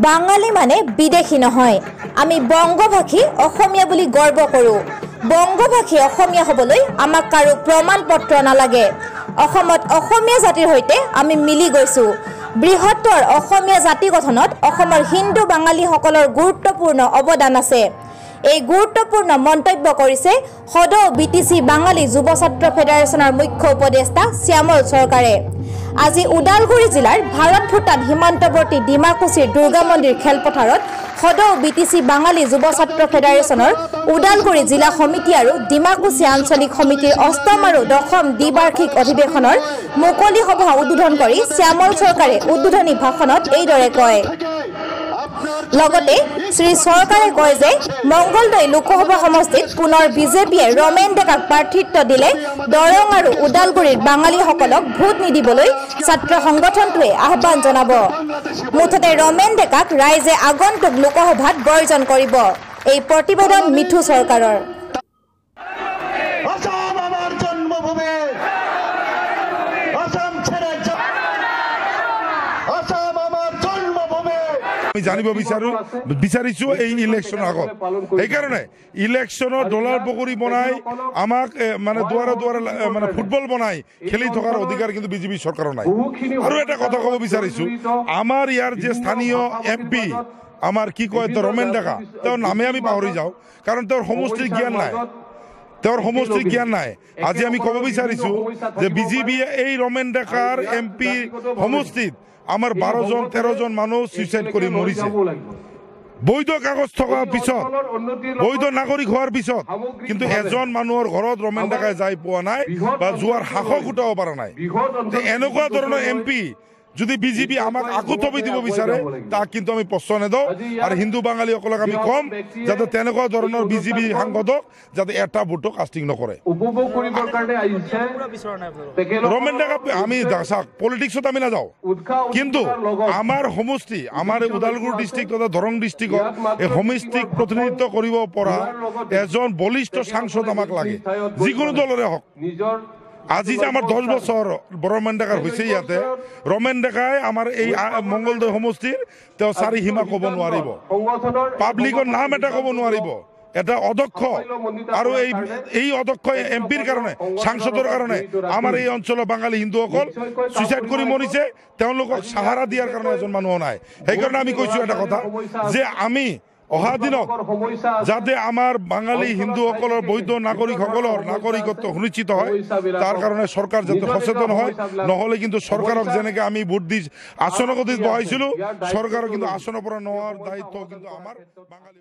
বাঙালি মানে বিদেশী নহয়। আমি বংগভাষী অসমীয়া বুলি গৰ্ব কৰোঁ। বংগভাষী অসমীয়া হ'বলৈ আমাক কাৰো প্ৰমাণ পত্ৰ নালাগে। অসমত অসমীয়া জাতিৰ সৈতে আমি মিলি গৈছোঁ। বৃহত্তৰ অসমীয়া জাতি গঠনত অসমৰ হিন্দু বাঙালীসকলৰ গুৰুত্বপূৰ্ণ অৱদান আছে। এই গুৰুত্বপূৰ্ণ মন্তব্য কৰিছে সদৌ বিটিচি বাঙালী যুৱ ছাত্ৰ ফেডাৰেশ্যনৰ মুখ্য উপদেষ্টা শ্যামল চৰকাৰে। আজি ওদালগুৰি জিলাৰ ভাৰত ভূটান সীমান্তৱৰ্তী ডিমাকুছিৰ দুৰ্গা মন্দিৰ খেলপথাৰত সদৌ বিটিচি বাঙালী যুৱ ছাত্ৰ ফেডাৰেশ্যনৰ ওদালগুৰি জিলা সমিতি আৰু ডিমাকুছি আঞ্চলিক সমিতিৰ অষ্টম আৰু দশম দ্বিবাৰ্ষিক অধিৱেশনৰ মুকলি সভা উদ্বোধন কৰি শ্যামল চৰকাৰে উদ্বোধনী ভাষণত এইদৰে কয়। লগতে শ্ৰী চৰকাৰে কয় যে মংগলদৈ লোকসভা সমষ্টিত পুনৰ বিজেপিয়ে ৰমেন ডেকাক প্ৰাৰ্থিত্ব দিলে দৰং আৰু ওদালগুৰিৰ বাঙালীসকলক ভোট নিদিবলৈ ছাত্ৰ সংগঠনটোৱে আহ্বান জনাব। মুঠতে ৰমেন ডেকাক ৰাইজে আগন্তুক লোকসভাত বৰ্জন কৰিব। এই প্ৰতিবেদন মিঠু চৰকাৰৰ। আমি জানিব বিচাৰিছো এই ইলেকশ্যনৰ আগত। সেইকাৰণে ইলেকশ্যনৰ ডলাৰ পকৰি বনাই আমাক মানে দুৱাৰে দুৱাৰে মানে ফুটবল বনাই খেলি থকাৰ অধিকাৰ কিন্তু বিজেপি চৰকাৰৰ নাই। আৰু এটা কথা ক'ব বিচাৰিছো, আমাৰ ইয়াৰ যে স্থানীয় MP আমাৰ কি কয় ৰমেন ডেকা, তেওঁৰ নামে আমি পাহৰি যাওঁ, কাৰণ তেওঁৰ সমষ্টিৰ জ্ঞান নাই। আজি আমি ক'ব বিচাৰিছো যে বিজেপিয়ে এই ৰমেন ডেকাৰ MP সমষ্টিত আমাৰ 12-13জন মানুহ সুইচাইড কৰি মৰিছে। বৈধ কাগজ থকাৰ পিছত, বৈধ নাগৰিক হোৱাৰ পিছত কিন্তু এজন মানুহৰ ঘৰত ৰমেন ডেকাই যাই পোৱা নাই বা যোৱাৰ সাহস গোটাব পৰা নাই। এনেকুৱা ধৰণৰ MP যদি বিজেপি আমাক আকৌ থপি দিব বিচাৰে তাক কিন্তু আমি প্ৰশ্ন নেদিওঁ। আৰু হিন্দু বাঙালীসকলক আমি কম যাতে তেনেকুৱা ধৰণৰ বিজেপি সাংসদক যাতে এটা ভোটো কাষ্টিং নকৰে। ৰমেন ডেকা আমি চাওক, পলিটিক্সত আমি নাযাওঁ, কিন্তু আমাৰ সমষ্টি, আমাৰ ওদালগুৰি ডিষ্ট্ৰিক্ট তথা দৰং ডিষ্ট্ৰিক্টত এই সমষ্টিক প্ৰতিনিধিত্ব কৰিব পৰা এজন বলিষ্ঠ সাংসদ আমাক লাগে, যিকোনো দলৰে হওক। আজি যে আমাৰ 10 বছৰ ৰমেন ডেকাৰ হৈছে ইয়াতে, ৰমেন ডেকাই আমাৰ এই মংগলদৈ সমষ্টিৰ তেওঁ চাৰি সীমা ক'ব নোৱাৰিব, পাব্লিকৰ নাম এটা ক'ব নোৱাৰিব। এটা অধ্যক্ষ আৰু এই অধ্যক্ষ MPৰ কাৰণে, সাংসদৰ কাৰণে আমাৰ এই অঞ্চলৰ বাঙালী হিন্দুসকল সুইচাইড কৰি মৰিছে। তেওঁলোকক সাহাৰা দিয়াৰ কাৰণে এজন মানুহ নাই। সেইকাৰণে আমি কৈছোঁ এটা কথা যে আমি অহা দিনত যাতে আমাৰ বাঙালী হিন্দুসকলৰ বৈধ নাগৰিকসকলৰ নাগৰিকত্ব সুনিশ্চিত হয়, তাৰ কাৰণে চৰকাৰ যাতে সচেতন হয়। নহ'লে কিন্তু চৰকাৰক যেনেকৈ আমি ভোট দি আসনৰ গতিত বহাইছিলোঁ, চৰকাৰক কিন্তু আসনৰ পৰা নোহোৱাৰ দায়িত্ব কিন্তু আমাৰ বাঙালী।